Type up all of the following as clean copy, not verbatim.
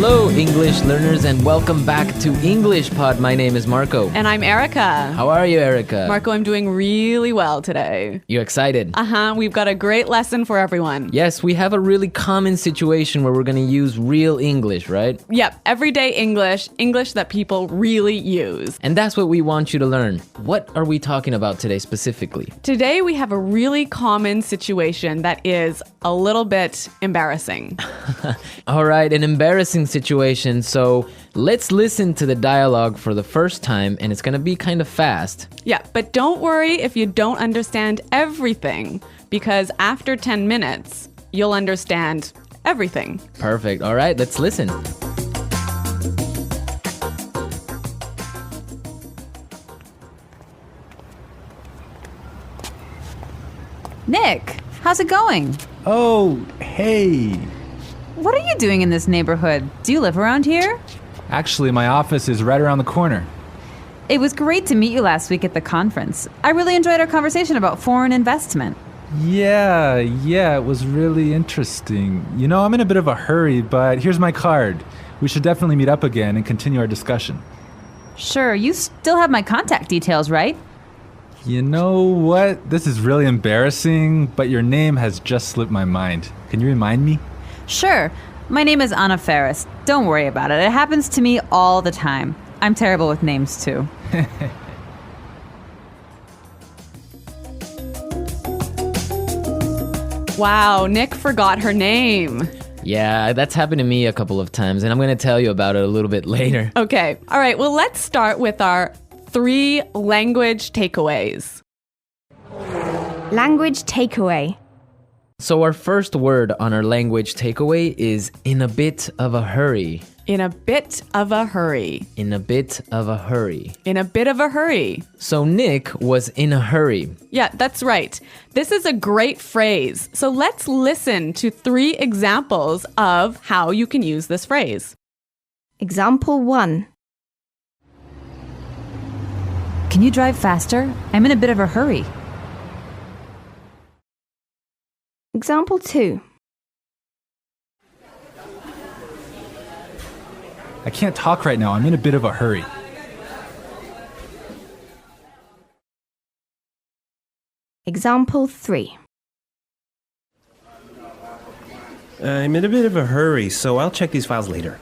Hello, English learners, and welcome back to English Pod. My name is Marco. And I'm Erica. How are you, Erica? Marco, I'm doing really well today. You excited? We've got a great lesson for everyone. Yes, we have a really common situation where we're going to use real English, right? Yep, everyday English, English that people really use. And that's what we want you to learn. What are we talking about today specifically? Today we have a really common situation that is a little bit embarrassing. All right, an embarrassing situation. So let's listen to the dialogue for the first time, and it's going to be kind of fast. Yeah, but don't worry if you don't understand everything, because after 10 minutes, you'll understand everything. Perfect. All right, let's listen. Nick, how's it going? Oh, hey. What are you doing in this neighborhood? Do you live around here? Actually, my office is right around the corner. It was great to meet you last week at the conference. I really enjoyed our conversation about foreign investment. Yeah, it was really interesting. You know, I'm in a bit of a hurry, but here's my card. We should definitely meet up again and continue our discussion. Sure, you still have my contact details, right? You know what? This is really embarrassing, but your name has just slipped my mind. Can you remind me? Sure. My name is Anna Ferris. Don't worry about it. It happens to me all the time. I'm terrible with names, too. Wow, Nick forgot her name. Yeah, that's happened to me a couple of times, and I'm going to tell you about it a little bit later. Okay, all right, well, let's start with our 3 language takeaways. Language takeaway. So our first word on our language takeaway is in a bit of a hurry. In a bit of a hurry. In a bit of a hurry. In a bit of a hurry. So Nick was in a hurry. Yeah, that's right. This is a great phrase. So let's listen to 3 examples of how you can use this phrase. Example 1. Can you drive faster? I'm in a bit of a hurry. Example 2. I can't talk right now. I'm in a bit of a hurry. Example 3. I'm in a bit of a hurry, so I'll check these files later.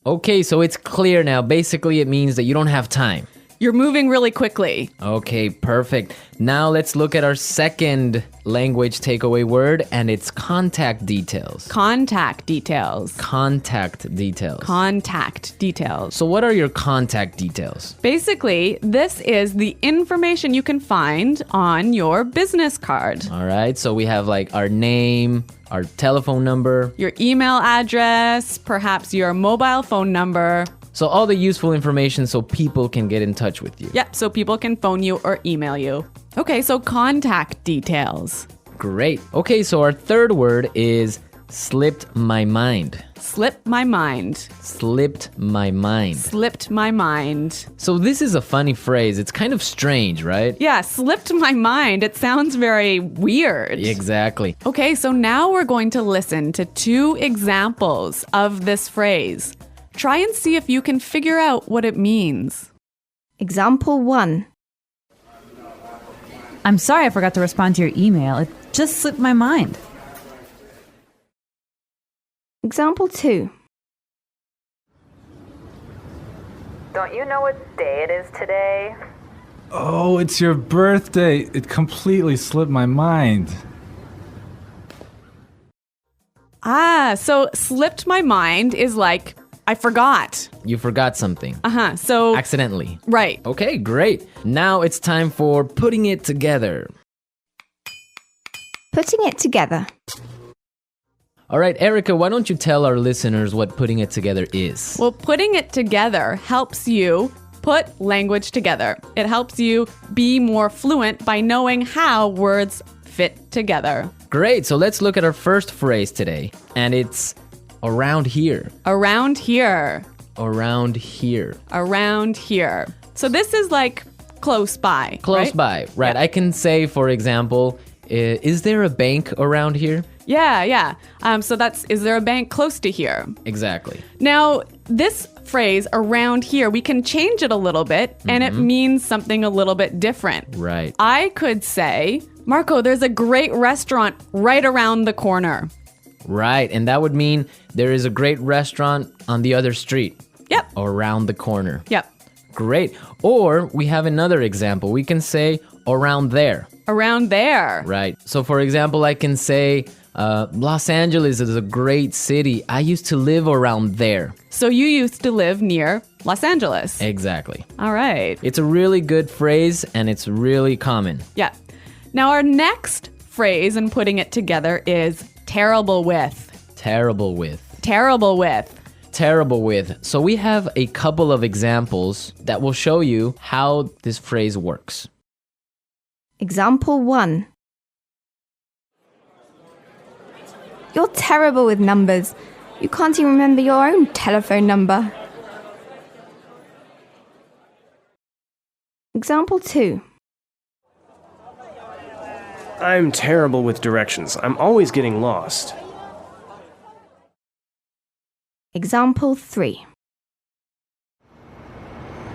Okay, so it's clear now. Basically, it means that you don't have time. You're moving really quickly. Okay, perfect. Now let's look at our second language takeaway word, and it's contact details. Contact details. Contact details. Contact details. So what are your contact details? Basically, this is the information you can find on your business card. All right, so we have like our name, our telephone number. Your email address, perhaps your mobile phone number. So all the useful information so people can get in touch with you. Yep, so people can phone you or email you. Okay, so contact details. Great. Okay, so our third word is slipped my mind. Slipped my mind. Slipped my mind. Slipped my mind. So this is a funny phrase. It's kind of strange, right? Yeah, slipped my mind. It sounds very weird. Exactly. Okay, so now we're going to listen to 2 examples of this phrase. Try and see if you can figure out what it means. Example 1. I'm sorry I forgot to respond to your email. It just slipped my mind. Example 2. Don't you know what day it is today? Oh, it's your birthday. It completely slipped my mind. So slipped my mind is like, I forgot. You forgot something. So Accidentally. right. Okay, great. Now it's time for putting it together. Putting it together. All right, Erica, why don't you tell our listeners what putting it together is? Well, putting it together helps you put language together. It helps you be more fluent by knowing how words fit together. Great, so let's look at our first phrase today, and it's around here. Around here. Around here. Around here. So this is like close by. Close right? by, right. Yeah. I can say, for example, is there a bank around here? Yeah. So that's, is there a bank close to here? Exactly. Now, this phrase around here, we can change it a little bit and it means something a little bit different. Right. I could say, Marco, there's a great restaurant right around the corner. Right. And that would mean there is a great restaurant on the other street. Yep. Or around the corner. Yep. Great. Or we have another example. We can say around there. Around there. Right. So for example, I can say Los Angeles is a great city. I used to live around there. So you used to live near Los Angeles. Exactly. All right. It's a really good phrase and it's really common. Yeah. Now our next phrase and putting it together is terrible with. Terrible with. Terrible with. Terrible with. So we have a couple of examples that will show you how this phrase works. Example 1. You're terrible with numbers. You can't even remember your own telephone number. Example 2. I'm terrible with directions. I'm always getting lost. Example 3.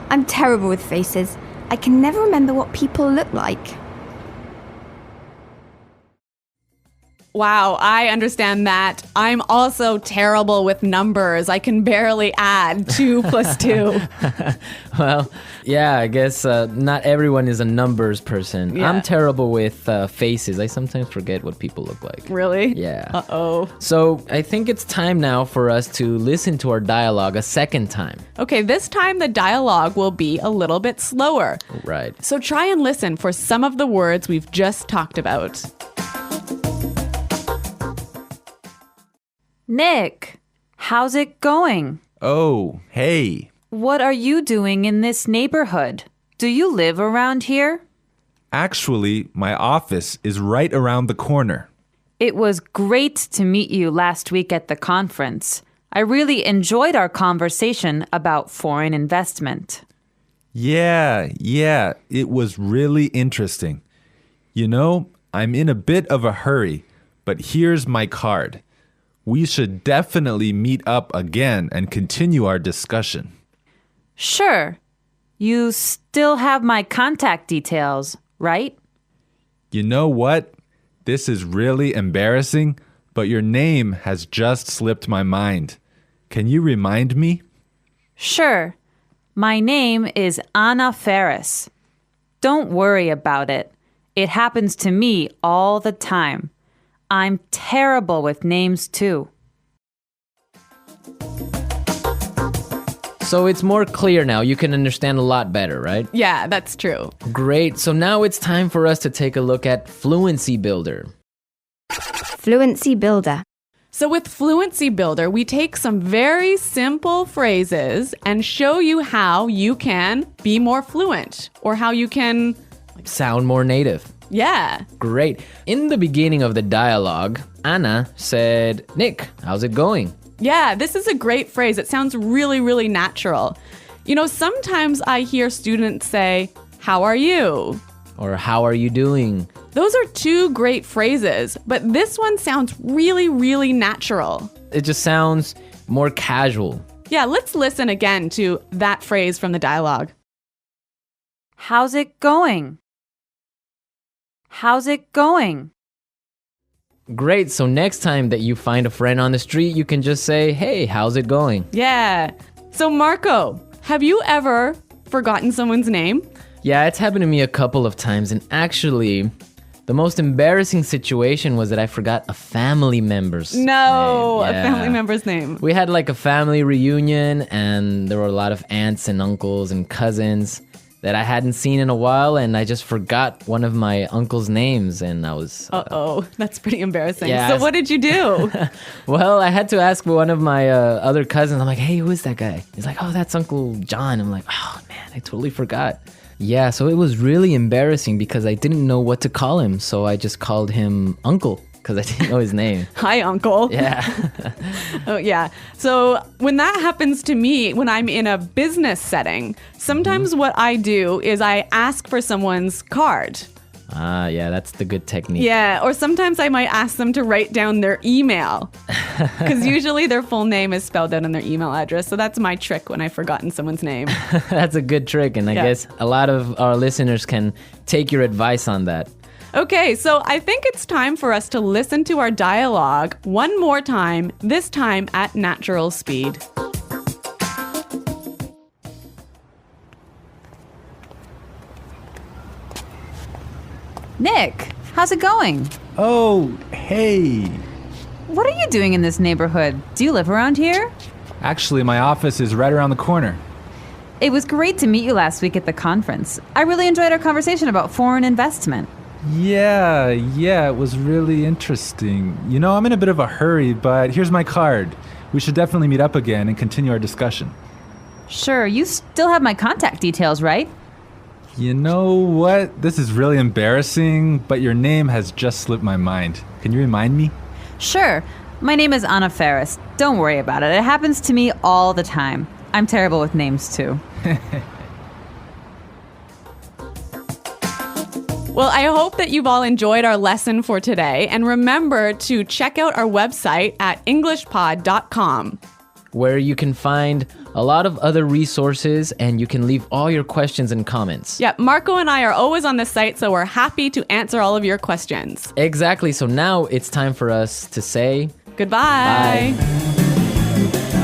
I'm terrible with faces. I can never remember what people look like. Wow, I understand that. I'm also terrible with numbers. I can barely add 2 plus 2. Well, yeah, I guess not everyone is a numbers person. Yeah. I'm terrible with faces. I sometimes forget what people look like. Really? Yeah. Uh-oh. So I think it's time now for us to listen to our dialogue a second time. Okay, this time the dialogue will be a little bit slower. Right. So try and listen for some of the words we've just talked about. Nick, how's it going? Oh, hey. What are you doing in this neighborhood? Do you live around here? Actually, my office is right around the corner. It was great to meet you last week at the conference. I really enjoyed our conversation about foreign investment. Yeah, it was really interesting. You know, I'm in a bit of a hurry, but here's my card. We should definitely meet up again and continue our discussion. Sure. You still have my contact details, right? You know what? This is really embarrassing, but your name has just slipped my mind. Can you remind me? Sure. My name is Anna Ferris. Don't worry about it. It happens to me all the time. I'm terrible with names too. So it's more clear now. You can understand a lot better, right? Yeah, that's true. Great. So now it's time for us to take a look at Fluency Builder. Fluency Builder. So with Fluency Builder, we take some very simple phrases and show you how you can be more fluent or how you can, Sound more native. yeah. Great. In the beginning of the dialogue, Anna said, Nick, how's it going? Yeah, this is a great phrase. It sounds really, really natural. You know, sometimes I hear students say, how are you? Or how are you doing? Those are 2 great phrases, but this one sounds really, really natural. It just sounds more casual. Yeah, let's listen again to that phrase from the dialogue. How's it going? How's it going? Great. So next time that you find a friend on the street, you can just say, hey, how's it going? Yeah. So Marco, have you ever forgotten someone's name? Yeah, it's happened to me a couple of times. And actually, the most embarrassing situation was that I forgot a family member's name. No, a Yeah. family member's name. We had like a family reunion and there were a lot of aunts and uncles and cousins that I hadn't seen in a while, and I just forgot one of my uncle's names, and I was... Uh-oh, that's pretty embarrassing. Yeah, So what did you do? Well, I had to ask one of my other cousins. I'm like, hey, who is that guy? He's like, oh, that's Uncle John. I'm like, oh, man, I totally forgot. Yeah, so it was really embarrassing because I didn't know what to call him, so I just called him Uncle because I didn't know his name. Hi, Uncle. Yeah. Oh, yeah. So when that happens to me, when I'm in a business setting, sometimes what I do is I ask for someone's card. Yeah, that's the good technique. Yeah, or sometimes I might ask them to write down their email because usually their full name is spelled out in their email address. So that's my trick when I've forgotten someone's name. That's a good trick, and I guess a lot of our listeners can take your advice on that. Okay, so I think it's time for us to listen to our dialogue one more time, this time at natural speed. Nick, how's it going? Oh, hey. What are you doing in this neighborhood? Do you live around here? Actually, my office is right around the corner. It was great to meet you last week at the conference. I really enjoyed our conversation about foreign investment. Yeah, it was really interesting. You know, I'm in a bit of a hurry, but here's my card. We should definitely meet up again and continue our discussion. Sure, you still have my contact details, right? You know what? This is really embarrassing, but your name has just slipped my mind. Can you remind me? Sure. My name is Anna Ferris. Don't worry about it. It happens to me all the time. I'm terrible with names, too. Well, I hope that you've all enjoyed our lesson for today. And remember to check out our website at englishpod.com, where you can find a lot of other resources and you can leave all your questions and comments. Yeah, Marco and I are always on the site, so we're happy to answer all of your questions. Exactly. So now it's time for us to say goodbye. bye.